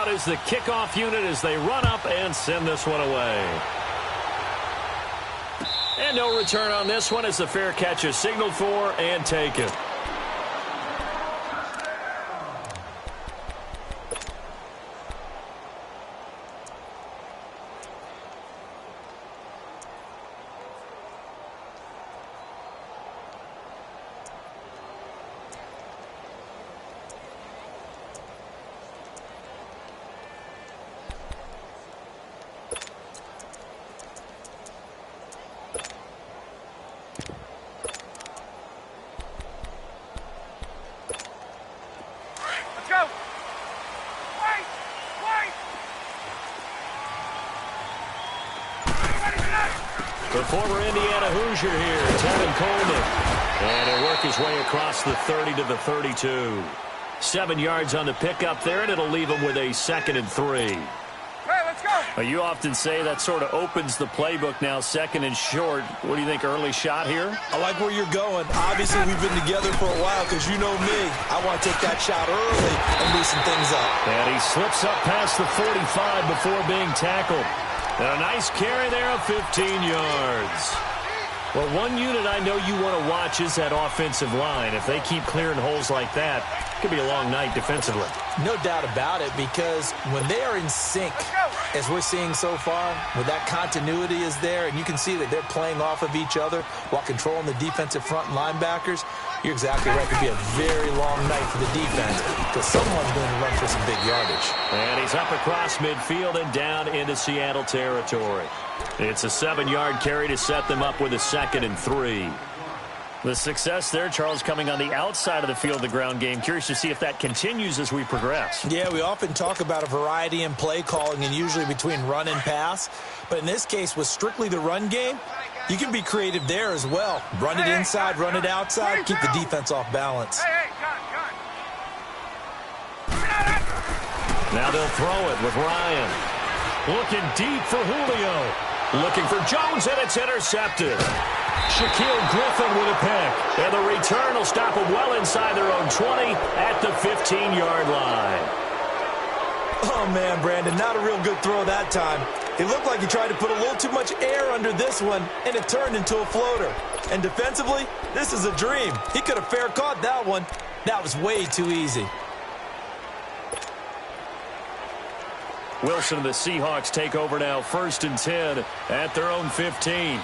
is the kickoff unit as they run up and send this one away. And no return on this one as the fair catch is signaled for and taken. The former Indiana Hoosier here, Tevin Coleman. And he'll work his way across the 30 to the 32. 7 yards on the pickup there, and it'll leave him with a 2nd and 3. Hey, let's go. Well, you often say that sort of opens the playbook now, 2nd and short. What do you think, early shot here? I like where you're going. Obviously, we've been together for a while because you know me. I want to take that shot early and loosen things up. And he slips up past the 45 before being tackled. And a nice carry there of 15 yards. Well, one unit I know you want to watch is that offensive line. If they keep clearing holes like that, it could be a long night defensively. No doubt about it, because when they are in sync, as we're seeing so far, when that continuity is there, and you can see that they're playing off of each other while controlling the defensive front linebackers, you're exactly right. It could be a very long night for the defense because someone's going to run for some big yardage. And he's up across midfield and down into Seattle territory. It's a 7-yard carry to set them up with a 2nd and 3. The success there, Charles, coming on the outside of the field, the ground game. Curious to see if that continues as we progress. Yeah, we often talk about a variety in play calling and usually between run and pass. But in this case, with strictly the run game, you can be creative there as well. Run it inside, run it outside, keep the defense off balance. Now they'll throw it with Ryan. Looking deep for Julio. Looking for Jones, and it's intercepted. Shaquille Griffin with a pick. And the return will stop them well inside their own 20 at the 15-yard line. Oh, man, Brandon, not a real good throw that time. It looked like he tried to put a little too much air under this one, and it turned into a floater. And defensively, this is a dream. He could have fair caught that one. That was way too easy. Wilson and the Seahawks take over now, 1st and 10 at their own 15.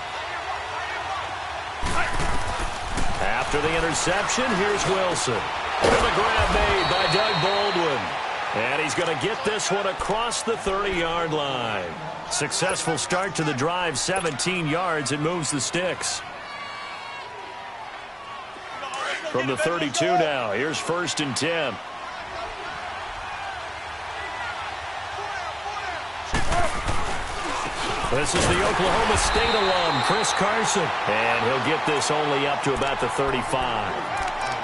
After the interception, here's Wilson. With a grab made by Doug Baldwin. And he's going to get this one across the 30-yard line. Successful start to the drive, 17 yards, and moves the sticks. From the 32 now, here's 1st and 10. This is the Oklahoma State alum, Chris Carson. And he'll get this only up to about the 35.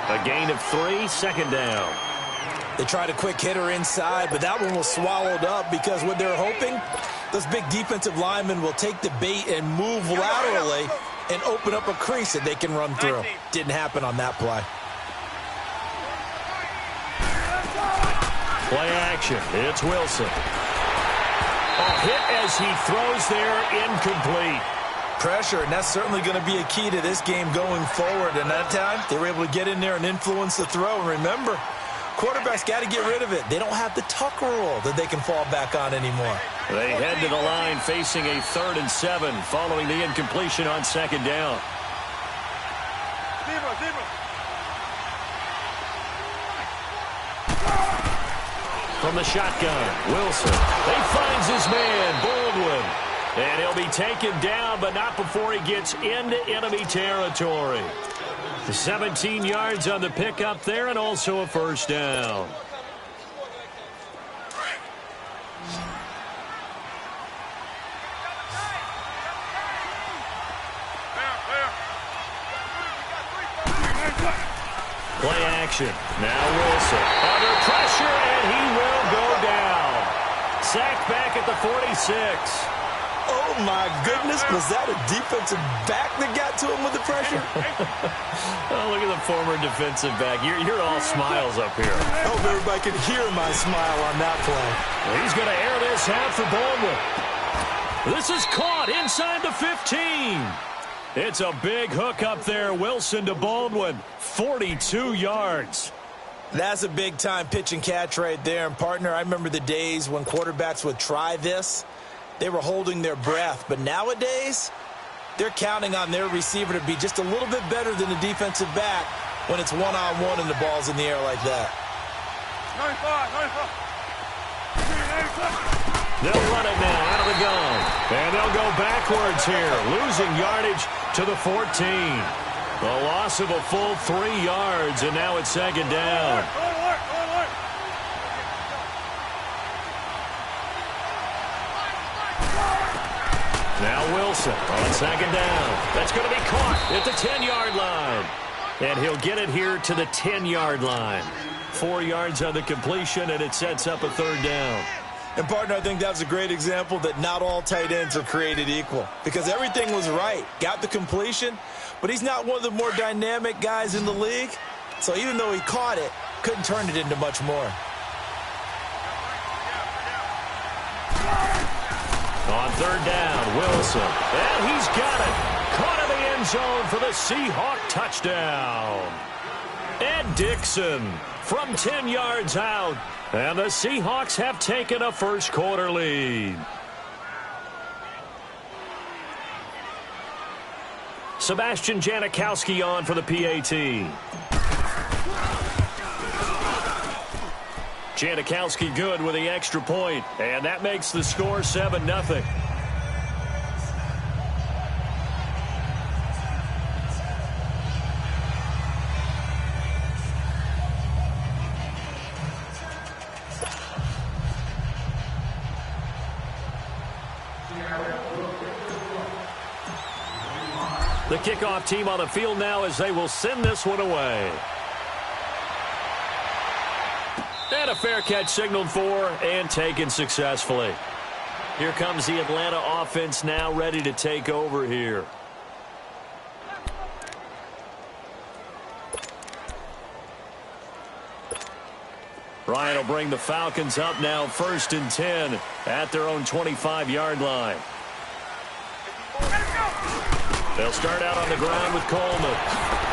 A gain of 3, 2nd down. They tried a quick hitter inside, but that one was swallowed up because what they're hoping, those big defensive linemen will take the bait and move laterally and open up a crease that they can run through. Didn't happen on that play. Play action. It's Wilson. A hit as he throws there, incomplete. Pressure, and that's certainly going to be a key to this game going forward. And that time, they were able to get in there and influence the throw. And remember, quarterbacks got to get rid of it. They don't have the Tucker rule that they can fall back on anymore. They head to the line facing a 3rd and 7 following the incompletion on 2nd down. From the shotgun, Wilson. He finds his man, Baldwin. And he'll be taken down, but not before he gets into enemy territory. 17 yards on the pickup there, and also a 1st down. Play action. Now Wilson under pressure, and he will go down. Sacked back at the 46. Oh, my goodness. Was that a defensive back that got to him with the pressure? Oh, look at the former defensive back. You're all smiles up here. I hope everybody can hear my smile on that play. Well, he's going to air this out for Baldwin. This is caught inside the 15. It's a big hook up there. Wilson to Baldwin. 42 yards. That's a big-time pitch and catch right there. And, partner, I remember the days when quarterbacks would try this. They were holding their breath. But nowadays, they're counting on their receiver to be just a little bit better than the defensive back when it's one-on-one and the ball's in the air like that. They'll run it now out of the gun. And they'll go backwards here, losing yardage to the 14. A loss of a full 3 yards, and now it's second down. Now Wilson on second down. That's going to be caught at the 10-yard line. And he'll get it here to the 10-yard line. 4 yards on the completion, and it sets up a third down. And, partner, I think that's a great example that not all tight ends are created equal. Because everything was right. Got the completion, but he's not one of the more dynamic guys in the league. So even though he caught it, couldn't turn it into much more. On third down, Wilson. And he's got it. Caught in the end zone for the Seahawk touchdown. Ed Dixon from 10 yards out. And the Seahawks have taken a first-quarter lead. Sebastian Janikowski on for the PAT. Janikowski good with the extra point, and that makes the score 7-0. The kickoff team on the field now as they will send this one away. And a fair catch signaled for and taken successfully. Here comes the Atlanta offense now ready to take over here. Ryan will bring the Falcons up now 1st and 10 at their own 25-yard line. They'll start out on the ground with Coleman.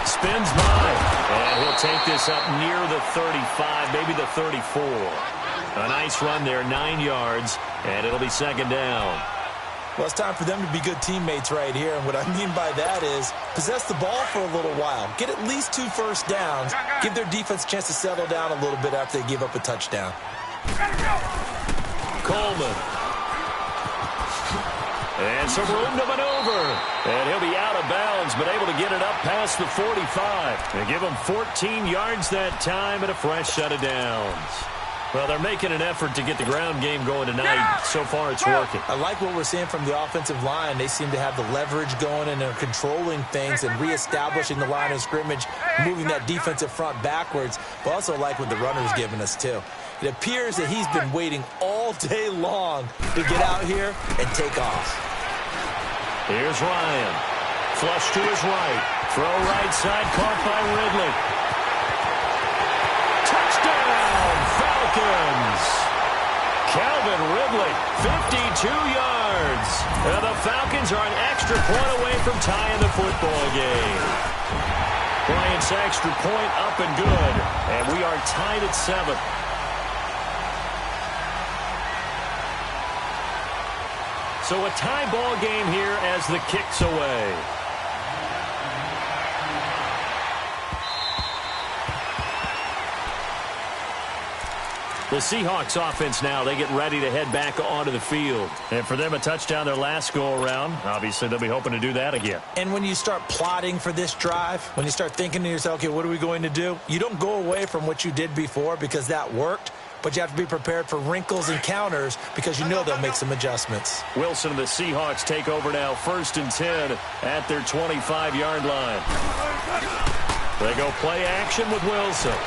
Spins by. And he'll take this up near the 35, maybe the 34. A nice run there, 9 yards, and it'll be second down. Well, it's time for them to be good teammates right here. And what I mean by that is possess the ball for a little while. Get at least 2 first downs. Give their defense a chance to settle down a little bit after they give up a touchdown. Coleman. And some room to maneuver. And he'll be out of bounds, but able to get it up past the 45. And give him 14 yards that time and a fresh set of downs. Well, they're making an effort to get the ground game going tonight. So far, it's working. I like what we're seeing from the offensive line. They seem to have the leverage going and they're controlling things and reestablishing the line of scrimmage, moving that defensive front backwards. But also like what the runner's giving us, too. It appears that he's been waiting all day long to get out here and take off. Here's Ryan. Flush to his right. Throw right side, caught by Ridley. Touchdown, Falcons. Calvin Ridley, 52 yards. And the Falcons are an extra point away from tying the football game. Bryant's extra point up and good. And we are tied at 7. So a tie ball game here as the kick's away. The Seahawks offense now, they get ready to head back onto the field. And for them, a touchdown their last go-around. Obviously, they'll be hoping to do that again. And when you start plotting for this drive, when you start thinking to yourself, okay, what are we going to do? You don't go away from what you did before because that worked. But you have to be prepared for wrinkles and counters because you know they'll make some adjustments. Wilson and the Seahawks take over now 1st and 10 at their 25-yard line. They go play action with Wilson. And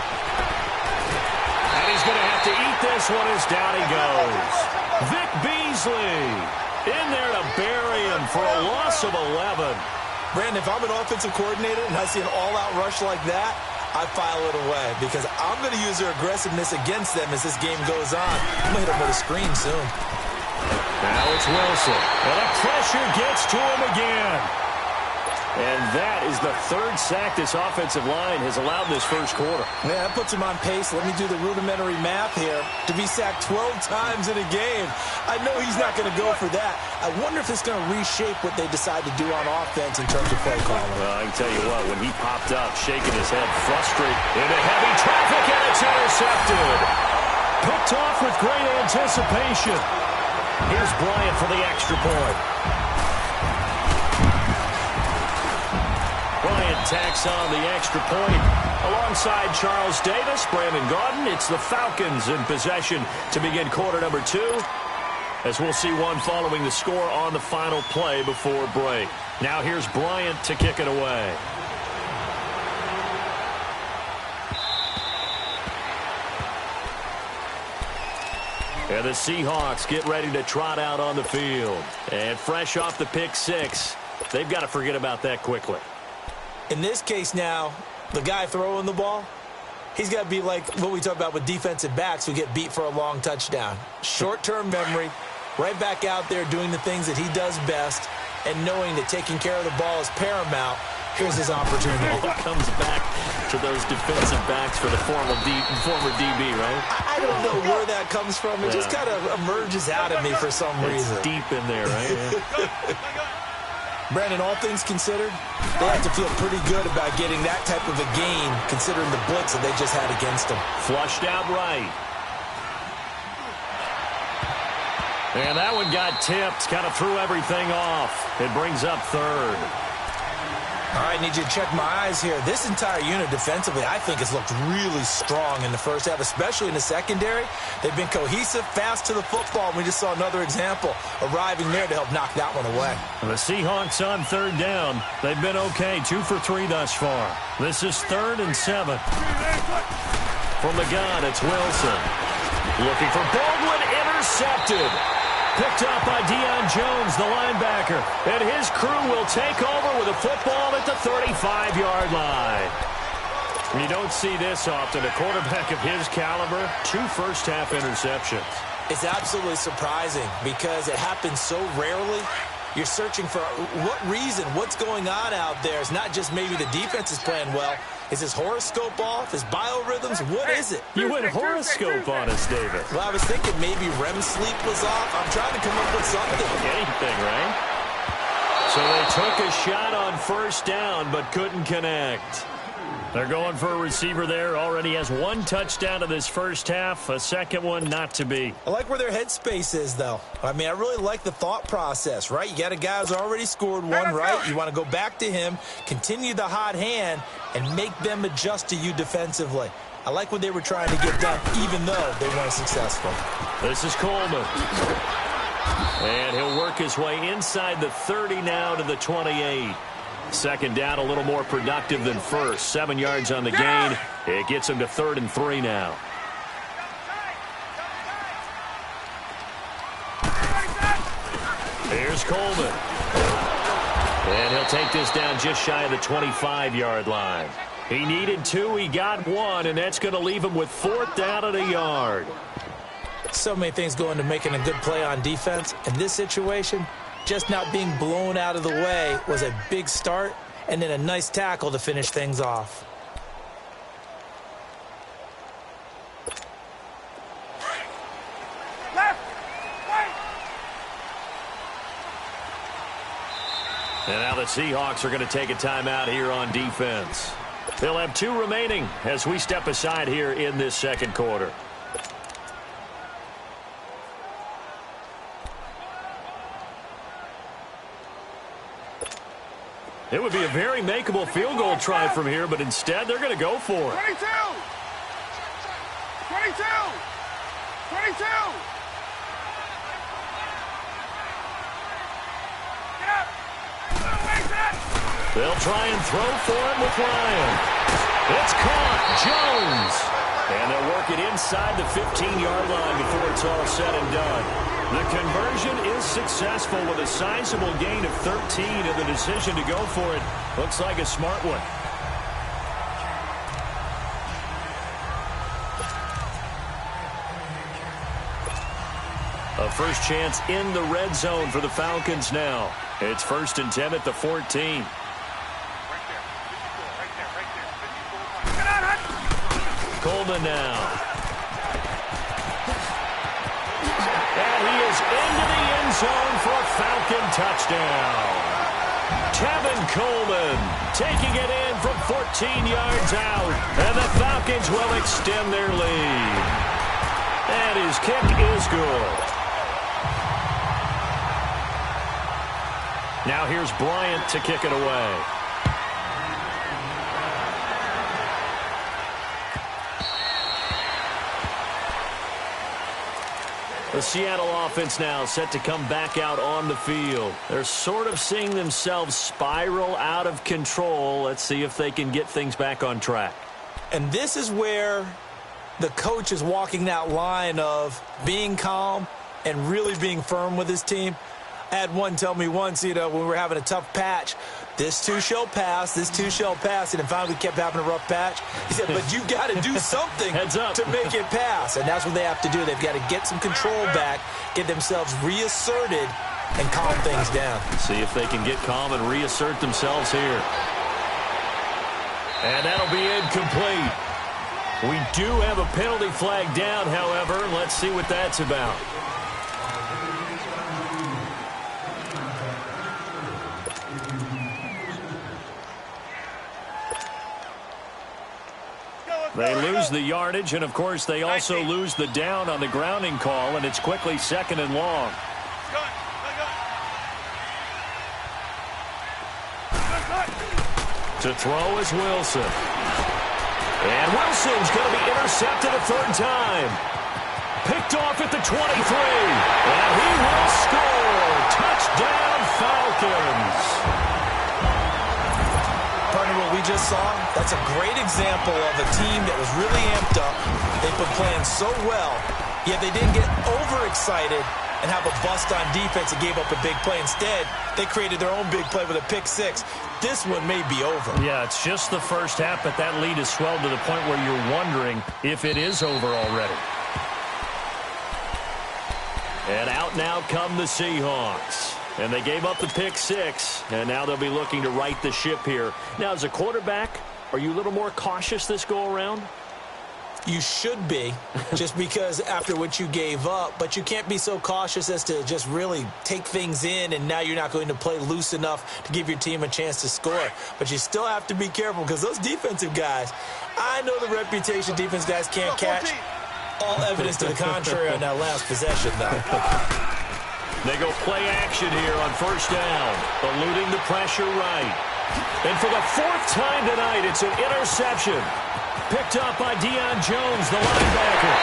he's going to have to eat this one as down he goes. Vic Beasley In there to bury him for a loss of 11. Brandon, if I'm an offensive coordinator and I see an all-out rush like that, I file it away because I'm going to use their aggressiveness against them as this game goes on. I'm going to hit them with a screen soon. Now it's Wilson. And the pressure gets to him again. And that is the third sack this offensive line has allowed this first quarter. Yeah, that puts him on pace. Let me do the rudimentary math here. To be sacked 12 times in a game, I know he's not going to go for that. I wonder if it's going to reshape what they decide to do on offense in terms of play calling. Well, I can tell you what, when he popped up, shaking his head, frustrated, into heavy traffic, and it's intercepted. Picked off with great anticipation. Here's Bryant for the extra point. Bryant tacks on the extra point. Alongside Charles Davis, Brandon Gaudin, it's the Falcons in possession to begin quarter number 2. As we'll see one following the score on the final play before break. Now here's Bryant to kick it away. And the Seahawks get ready to trot out on the field. And fresh off the pick 6, they've got to forget about that quickly. In this case now, the guy throwing the ball, he's got to be like what we talk about with defensive backs who get beat for a long touchdown. Short-term memory, right back out there doing the things that he does best, and knowing that taking care of the ball is paramount. Here's his opportunity. He comes back to those defensive backs for the former DB, right? I don't know where that comes from. It just kind of emerges out of me for some reason. It's deep in there, right? Brandon, all things considered, they have to feel pretty good about getting that type of a gain, considering the blitz that they just had against them. Flushed out right. And that one got tipped, kind of threw everything off. It brings up third. All right, I need you to check my eyes here. This entire unit defensively, I think, has looked really strong in the first half, especially in the secondary. They've been cohesive, fast to the football. We just saw another example arriving there to help knock that one away. The Seahawks on third down. They've been okay, 2 for 3 thus far. This is 3rd and 7. From the gun, it's Wilson. Looking for Baldwin, intercepted. Picked up by Deion Jones, the linebacker. And his crew will take over with a football at the 35-yard line. You don't see this often. A quarterback of his caliber, 2 first-half interceptions. It's absolutely surprising because it happens so rarely. You're searching for what reason, what's going on out there. It's not just maybe the defense is playing well. Is his horoscope off? His biorhythms? What is it? You went horoscope on us, David. Well, I was thinking maybe REM sleep was off. I'm trying to come up with something. Anything, right? So they took a shot on first down but couldn't connect. They're going for a receiver there. Already has 1 touchdown in this first half. A second one not to be. I like where their headspace is, though. I mean, I really like the thought process, right? You got a guy who's already scored 1, right? You want to go back to him, continue the hot hand, and make them adjust to you defensively. I like what they were trying to get done, even though they weren't successful. This is Coleman. And he'll work his way inside the 30 now to the 28. Second down, a little more productive than first. 7 yards on the gain. It gets him to 3rd and 3 now. Here's Coleman. And he'll take this down just shy of the 25-yard line. He needed 2, he got 1, and that's going to leave him with 4th down at a yard. So many things go into making a good play on defense. In this situation, just not being blown out of the way was a big start, and then a nice tackle to finish things off. And now the Seahawks are going to take a timeout here on defense. They'll have 2 remaining as we step aside here in this second quarter. It would be a very makeable field goal try from here, but instead they're going to go for it. 22! 22! 22! Get up! They'll try and throw for it with Ryan. It's caught. Jones. And they'll work it inside the 15-yard line before it's all said and done. The conversion is successful with a sizable gain of 13, and the decision to go for it looks like a smart one. A first chance in the red zone for the Falcons now. It's 1st and 10 at the 14. Coleman now. And he is into the end zone for a Falcon touchdown. Tevin Coleman taking it in from 14 yards out. And the Falcons will extend their lead. And his kick is good. Now here's Bryant to kick it away. The Seattle offense now set to come back out on the field. They're sort of seeing themselves spiral out of control. Let's see if they can get things back on track. And this is where the coach is walking that line of being calm and really being firm with his team. I had one tell me once, when we were having a tough patch, this too shall pass, this too shall pass, and finally we kept having a rough patch. He said, but you got to do something to make it pass, and that's what they have to do. They've got to get some control back, get themselves reasserted, and calm things down. See if they can get calm and reassert themselves here. And that'll be incomplete. We do have a penalty flag down, however. Let's see what that's about. They lose the yardage, and, of course, they also lose the down on the grounding call, and it's quickly 2nd and long. To throw is Wilson. And Wilson's going to be intercepted a 3rd time. Picked off at the 23. And he will score. Touchdown, Falcons. Partner, what we just saw, that's a great example of a team that was really amped up. They've been playing so well, yet they didn't get overexcited and have a bust on defense and gave up a big play. Instead, they created their own big play with a pick six. This one may be over. Yeah, it's just the first half, but that lead has swelled to the point where you're wondering if it is over already. And out now come the Seahawks. And they gave up the pick six, and now they'll be looking to right the ship here. Now, as a quarterback, are you a little more cautious this go-around? You should be, just because after what you gave up, but you can't be so cautious as to just really take things in, and now you're not going to play loose enough to give your team a chance to score. But you still have to be careful, because those defensive guys, I know the reputation defense guys can't catch. All evidence to the contrary on that last possession, though. They go play action here on 1st down, eluding the pressure right. And for the 4th time tonight, it's an interception. Picked up by Deion Jones, the linebacker.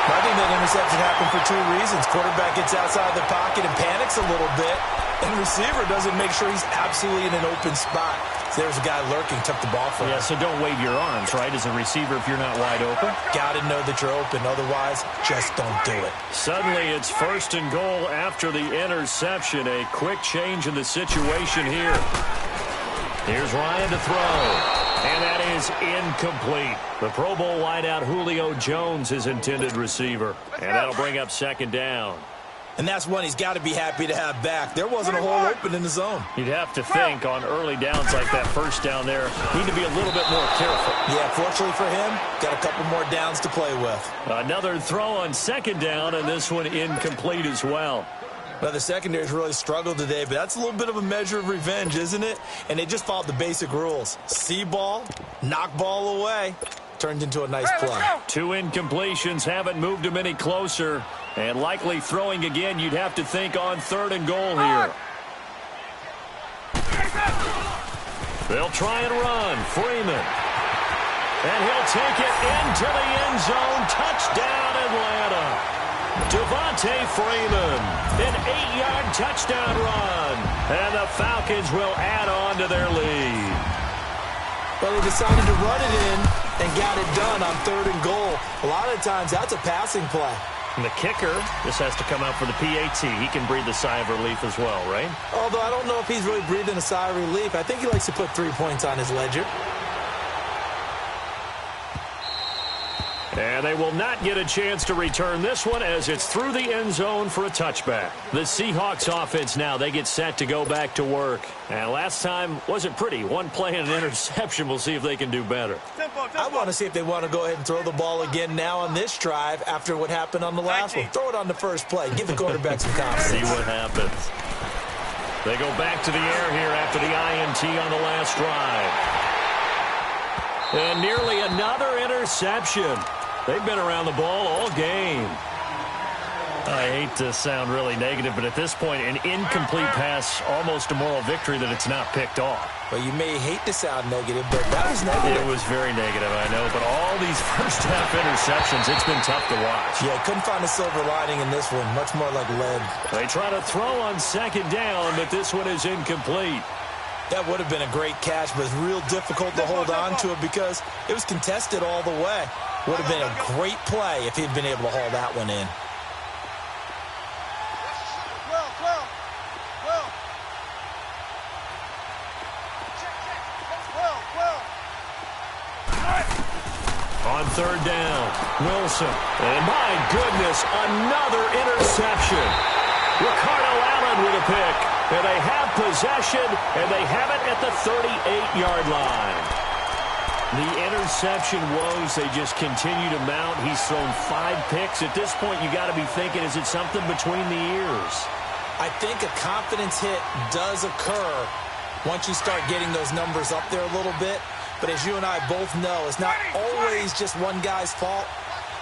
I think that interception happened for 2 reasons. Quarterback gets outside the pocket and panics a little bit, and receiver doesn't make sure he's absolutely in an open spot. So there's a guy lurking, took the ball from him. Yeah, so don't wave your arms, right, as a receiver if you're not wide open. Got to know that you're open. Otherwise, just don't do it. Suddenly, it's 1st and goal after the interception. A quick change in the situation here. Here's Ryan to throw. And that is incomplete. The Pro Bowl wideout Julio Jones, his intended receiver. And that'll bring up 2nd down. And that's one he's got to be happy to have back. There wasn't a hole open in the zone. You'd have to think on early downs like that 1st down there, need to be a little bit more careful. Yeah, fortunately for him, got a couple more downs to play with. Another throw on 2nd down, and this one incomplete as well. Well, the secondary's really struggled today, but that's a little bit of a measure of revenge, isn't it? And they just followed the basic rules. See ball, knock ball away. Turned into a nice play. 2 incompletions haven't moved him any closer. And likely throwing again, you'd have to think on 3rd and goal here. They'll try and run. Freeman. And he'll take it into the end zone. Touchdown, Atlanta. Devontae Freeman, an 8-yard touchdown run. And the Falcons will add on to their lead. Well, they decided to run it in and got it done on 3rd and goal. A lot of times, that's a passing play. And the kicker, this has to come out for the PAT. He can breathe a sigh of relief as well, right? Although I don't know if he's really breathing a sigh of relief. I think he likes to put 3 points on his ledger. And they will not get a chance to return this one as it's through the end zone for a touchback. The Seahawks offense now, they get set to go back to work. And last time wasn't pretty. One play and an interception. We'll see if they can do better. I want to see if they want to go ahead and throw the ball again now on this drive after what happened on the last one. Throw it on the first play. Give the quarterback some confidence. See what happens. They go back to the air here after the INT on the last drive. And nearly another interception. They've been around the ball all game. I hate to sound really negative, but at this point, an incomplete pass, almost a moral victory that it's not picked off. Well, you may hate to sound negative, but that was negative. It was very negative, I know, but all these first-half interceptions, it's been tough to watch. Yeah, couldn't find a silver lining in this one. Much more like lead. They try to throw on second down, but this one is incomplete. That would have been a great catch, but it's real difficult to hold on to it because it was contested all the way. Would have been a great play if he'd been able to haul that one in. On third down, Wilson. And my goodness, another interception. Ricardo Allen with a pick. And they have possession, and they have it at the 38-yard line. The interception woes, they just continue to mount. He's thrown 5 picks. At this point, you got to be thinking, is it something between the ears? I think a confidence hit does occur once you start getting those numbers up there a little bit. But as you and I both know, it's not always just one guy's fault.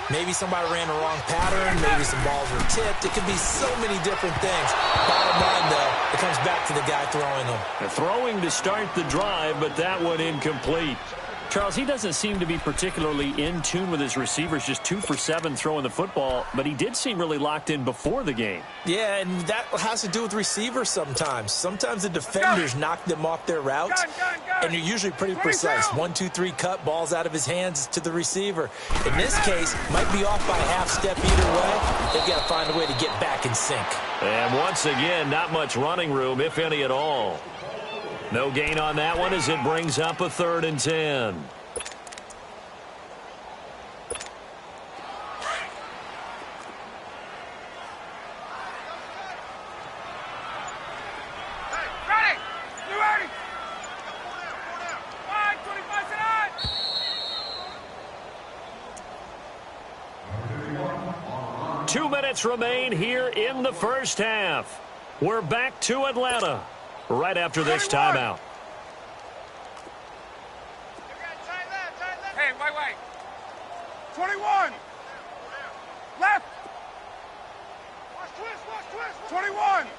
Maybe somebody ran the wrong pattern. Maybe some balls were tipped. It could be so many different things. Bottom line, though, it comes back to the guy throwing them. They're throwing to start the drive, but that one incomplete. Charles, he doesn't seem to be particularly in tune with his receivers, just 2 for 7 throwing the football, but he did seem really locked in before the game. Yeah, and that has to do with receivers sometimes. Sometimes the defenders knock them off their routes, and you're usually pretty precise. 1, 2, 3 cut, balls out of his hands to the receiver. In this case, might be off by a half step either way. They've got to find a way to get back in sync. And once again, not much running room, if any at all. No gain on that one as it brings up a 3rd and 10. Ready! You ready? 25 tonight! 2 minutes remain here in the first half. We're back to Atlanta right after this timeout. Hey, wait. 21. Left. Watch twist. 21.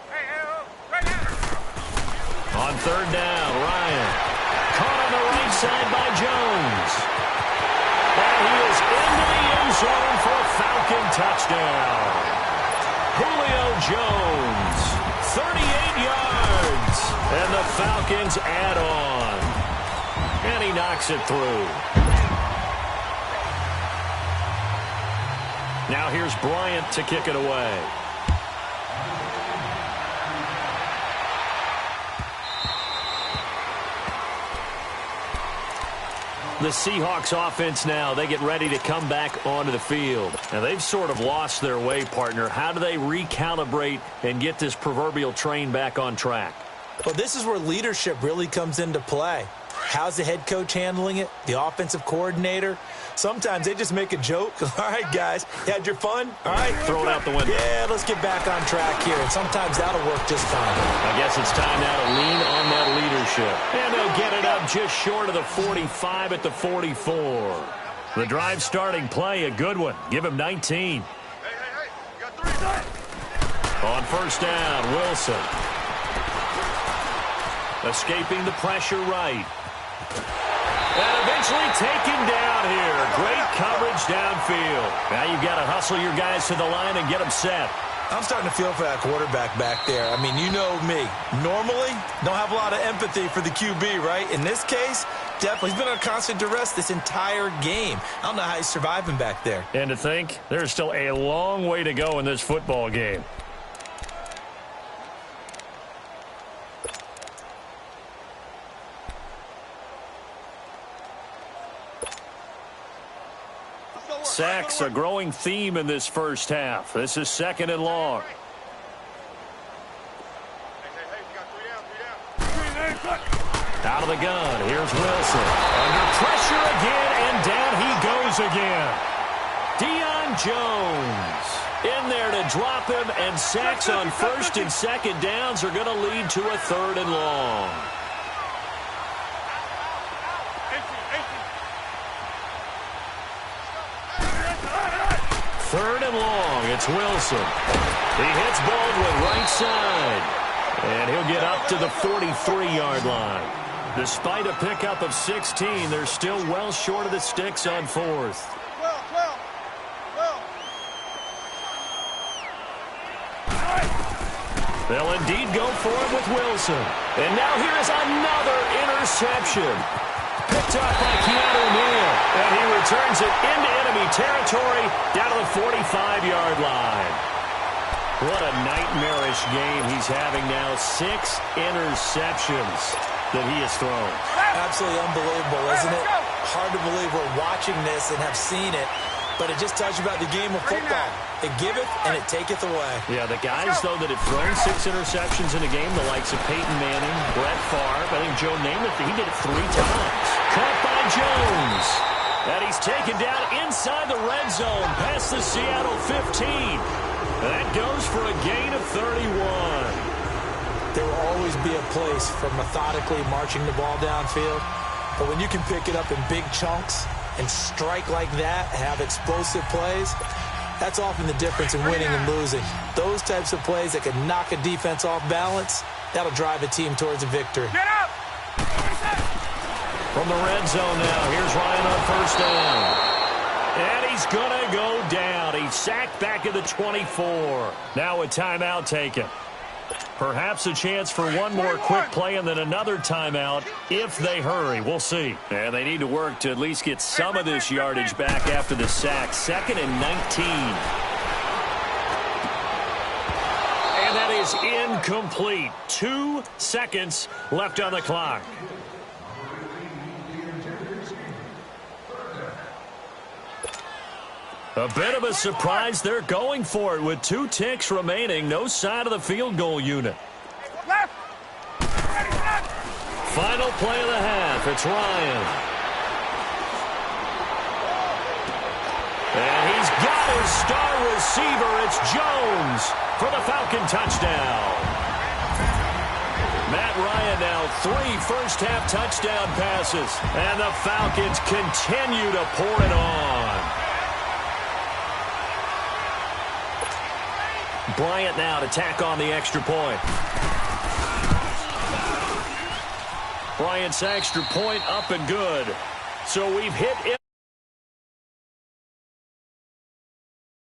Hey, right here. On third down, Ryan. Caught on the right side by Jones. And he is into the end zone for a Falcon touchdown. Julio Jones, 38 yards. And the Falcons add on. And he knocks it through. Now here's Bryant to kick it away. The Seahawks offense now, they get ready to come back onto the field. Now, they've sort of lost their way, partner. How do they recalibrate and get this proverbial train back on track? Well, this is where leadership really comes into play. How's the head coach handling it? The offensive coordinator? Sometimes they just make a joke. All right, guys, you had your fun? All right. Throw it out the window. Yeah, let's get back on track here. And sometimes that'll work just fine. I guess it's time now to lean on that leadership. And they'll get it up just short of the 45 at the 44. The drive starting play, a good one. Give him 19. Hey, you got 3. On first down, Wilson. Escaping the pressure right. And eventually taken down here. Great coverage downfield. Now you've got to hustle your guys to the line and get them set. I'm starting to feel for that quarterback back there. I mean, you know me. Normally, don't have a lot of empathy for the QB, right? In this case, definitely. He's been under constant duress this entire game. I don't know how he's surviving back there. And to think, there's still a long way to go in this football game. Sacks, a growing theme in this first half. This is 2nd and long. Out of the gun, here's Wilson. Under pressure again, and down he goes again. Deion Jones in there to drop him, and sacks on 1st and 2nd downs are going to lead to a 3rd and long. Third and long, it's Wilson. He hits Baldwin right side. And he'll get up to the 43-yard line. Despite a pickup of 16, they're still well short of the sticks on 4th. They'll indeed go for it with Wilson. And now here is another interception. Picked up by Keanu Neal. And he returns it into enemy territory down to the 45-yard line. What a nightmarish game he's having now. 6 interceptions that he has thrown. Absolutely unbelievable, isn't it? Hard to believe we're watching this and have seen it. But it just tells you about the game of football. It giveth and it taketh away. Yeah, the guys, though, that have thrown 6 interceptions in a game, the likes of Peyton Manning, Brett Favre, I think Joe Namath, he did it 3 times. Caught by Jones. And he's taken down inside the red zone past the Seattle 15. That goes for a gain of 31. There will always be a place for methodically marching the ball downfield. But when you can pick it up in big chunks and strike like that, have explosive plays, that's often the difference in winning and losing. Those types of plays that can knock a defense off balance, that'll drive a team towards a victory. Get up! From the red zone now, here's Ryan on 1st down. And he's going to go down. He's sacked back at the 24. Now a timeout taken. Perhaps a chance for one more quick play and then another timeout if they hurry. We'll see. And they need to work to at least get some of this yardage back after the sack. 2nd and 19. And that is incomplete. 2 seconds left on the clock. A bit of a surprise. They're going for it with 2 ticks remaining. No sign of the field goal unit. Left! Final play of the half. It's Ryan. And he's got his star receiver. It's Jones for the Falcon touchdown. Matt Ryan now 3 first-half touchdown passes. And the Falcons continue to pour it on. Bryant now to tack on the extra point. Bryant's extra point up and good. So we've hit it.